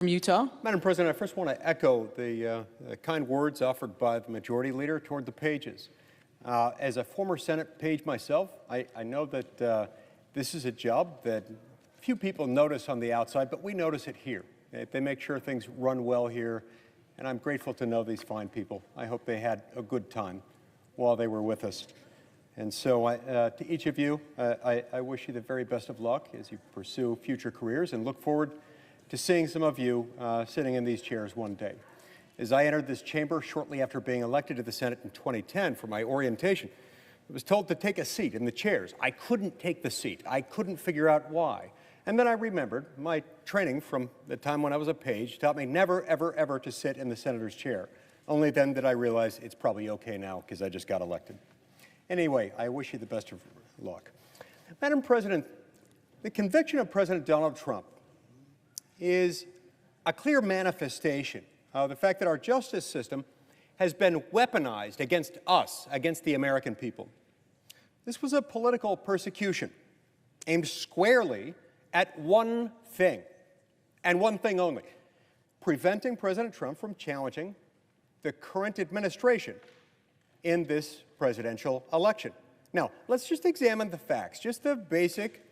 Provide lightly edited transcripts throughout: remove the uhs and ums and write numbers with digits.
From Utah. Madam President, I first want to echo the kind words offered by the Majority Leader toward the pages. As a former Senate page myself, I know that this is a job that few people notice on the outside, but we notice it here. They make sure things run well here, and I'm grateful to know these fine people. I hope they had a good time while they were with us. And so to each of you, I wish you the very best of luck as you pursue future careers and look forward to seeing some of you sitting in these chairs one day. As I entered this chamber shortly after being elected to the Senate in 2010 for my orientation, I was told to take a seat in the chairs. I couldn't take the seat. I couldn't figure out why. And then I remembered my training from the time when I was a page taught me never, ever, ever to sit in the senator's chair. Only then did I realize it's probably okay now because I just got elected. Anyway, I wish you the best of luck. Madam President, the conviction of President Donald Trump is a clear manifestation of the fact that our justice system has been weaponized against us, against the American people. This was a political persecution aimed squarely at one thing, and one thing only: preventing President Trump from challenging the current administration in this presidential election. Now, let's just examine the facts, just the basic,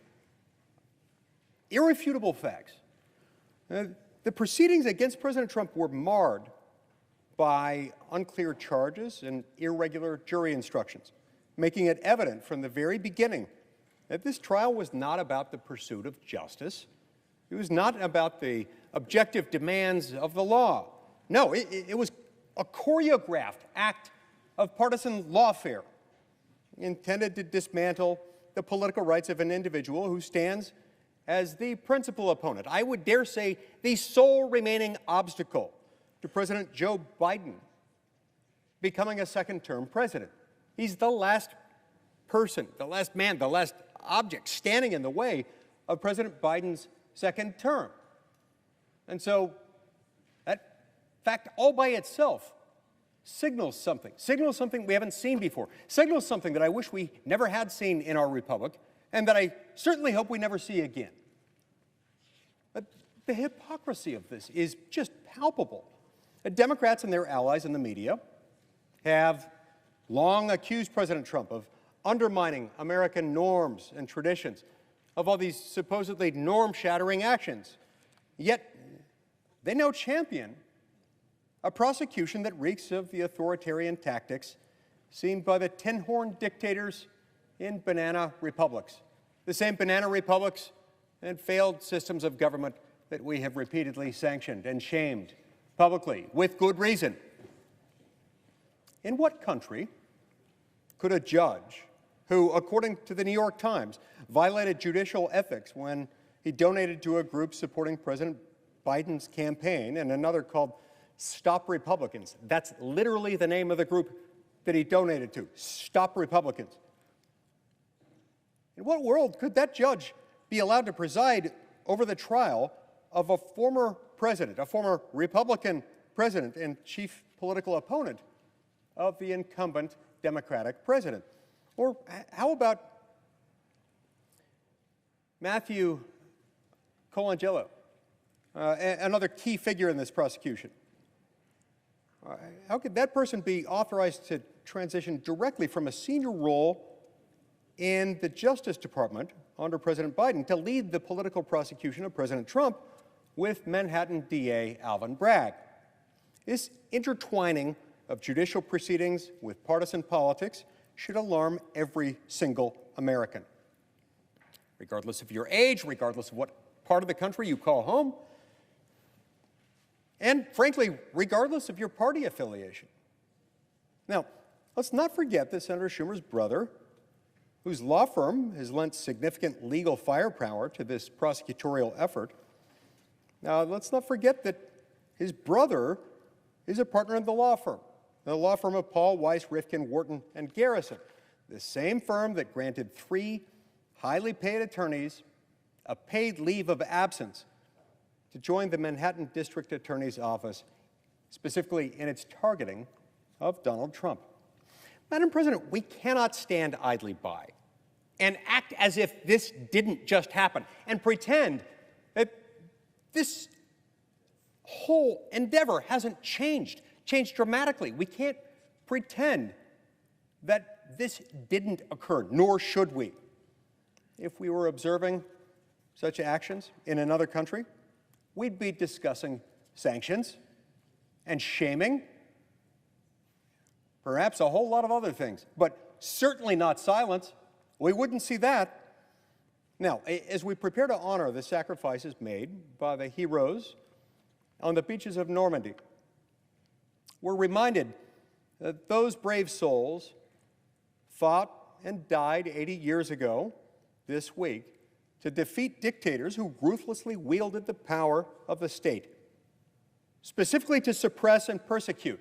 irrefutable facts. The proceedings against President Trump were marred by unclear charges and irregular jury instructions, making it evident from the very beginning that this trial was not about the pursuit of justice. It was not about the objective demands of the law. No, it was a choreographed act of partisan lawfare intended to dismantle the political rights of an individual who stands as the principal opponent, I would dare say the sole remaining obstacle to President Joe Biden becoming a second-term president. He's the last person, the last man, the last object standing in the way of President Biden's second term. And so that fact all by itself signals something we haven't seen before, signals something that I wish we never had seen in our republic, and that I certainly hope we never see again. But the hypocrisy of this is just palpable. The Democrats and their allies in the media have long accused President Trump of undermining American norms and traditions, of all these supposedly norm-shattering actions. Yet they now champion a prosecution that reeks of the authoritarian tactics seen by the tin-horn dictators in banana republics, the same banana republics and failed systems of government that we have repeatedly sanctioned and shamed publicly, with good reason. In what country could a judge who, according to the New York Times, violated judicial ethics when he donated to a group supporting President Biden's campaign and another called Stop Republicans? That's literally the name of the group that he donated to, Stop Republicans. In what world could that judge be allowed to preside over the trial of a former president, a former Republican president and chief political opponent of the incumbent Democratic president? Or how about Matthew Colangelo, another key figure in this prosecution? How could that person be authorized to transition directly from a senior role in the Justice Department under President Biden to lead the political prosecution of President Trump with Manhattan DA Alvin Bragg? This intertwining of judicial proceedings with partisan politics should alarm every single American, regardless of your age, regardless of what part of the country you call home, and frankly, regardless of your party affiliation. Now, let's not forget that Senator Schumer's brother, whose law firm has lent significant legal firepower to this prosecutorial effort, now let's not forget that his brother is a partner in the law firm of Paul, Weiss, Rifkin, Wharton, and Garrison, the same firm that granted 3 highly paid attorneys a paid leave of absence to join the Manhattan District Attorney's Office, specifically in its targeting of Donald Trump. Madam President, we cannot stand idly by and act as if this didn't just happen and pretend that this whole endeavor hasn't changed dramatically. We can't pretend that this didn't occur, nor should we. If we were observing such actions in another country, we'd be discussing sanctions and shaming, perhaps a whole lot of other things, but certainly not silence. We wouldn't see that. Now, as we prepare to honor the sacrifices made by the heroes on the beaches of Normandy, we're reminded that those brave souls fought and died 80 years ago this week to defeat dictators who ruthlessly wielded the power of the state, specifically to suppress and persecute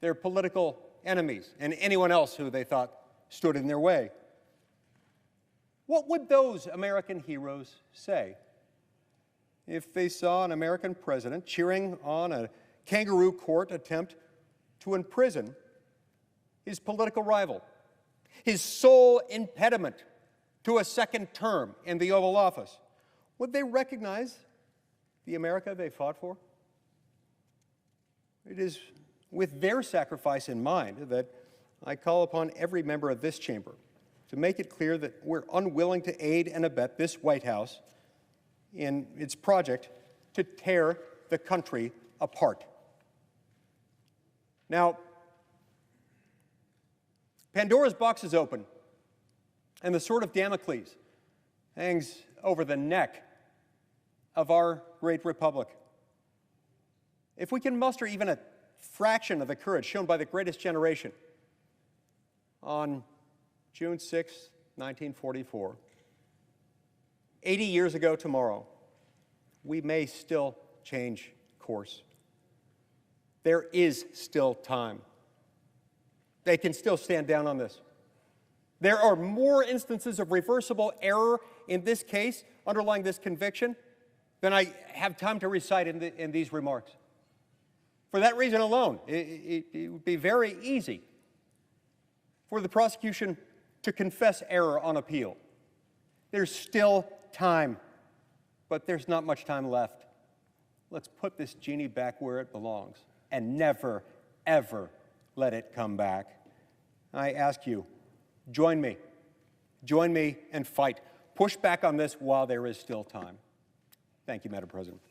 their political enemies and anyone else who they thought stood in their way. What would those American heroes say if they saw an American president cheering on a kangaroo court attempt to imprison his political rival, his sole impediment to a second term in the Oval Office? Would they recognize the America they fought for? It is with their sacrifice in mind that I call upon every member of this chamber to make it clear that we're unwilling to aid and abet this White House in its project to tear the country apart. Now, Pandora's box is open, and the sword of Damocles hangs over the neck of our great republic. If we can muster even a fraction of the courage shown by the greatest generation on June 6, 1944, 80 years ago tomorrow, we may still change course. There is still time. They can still stand down on this. There are more instances of reversible error in this case underlying this conviction than I have time to recite in these remarks. For that reason alone, it would be very easy for the prosecution to confess error on appeal. There's still time, but there's not much time left. Let's put this genie back where it belongs and never, ever let it come back. I ask you, join me and fight. Push back on this while there is still time. Thank you, Madam President.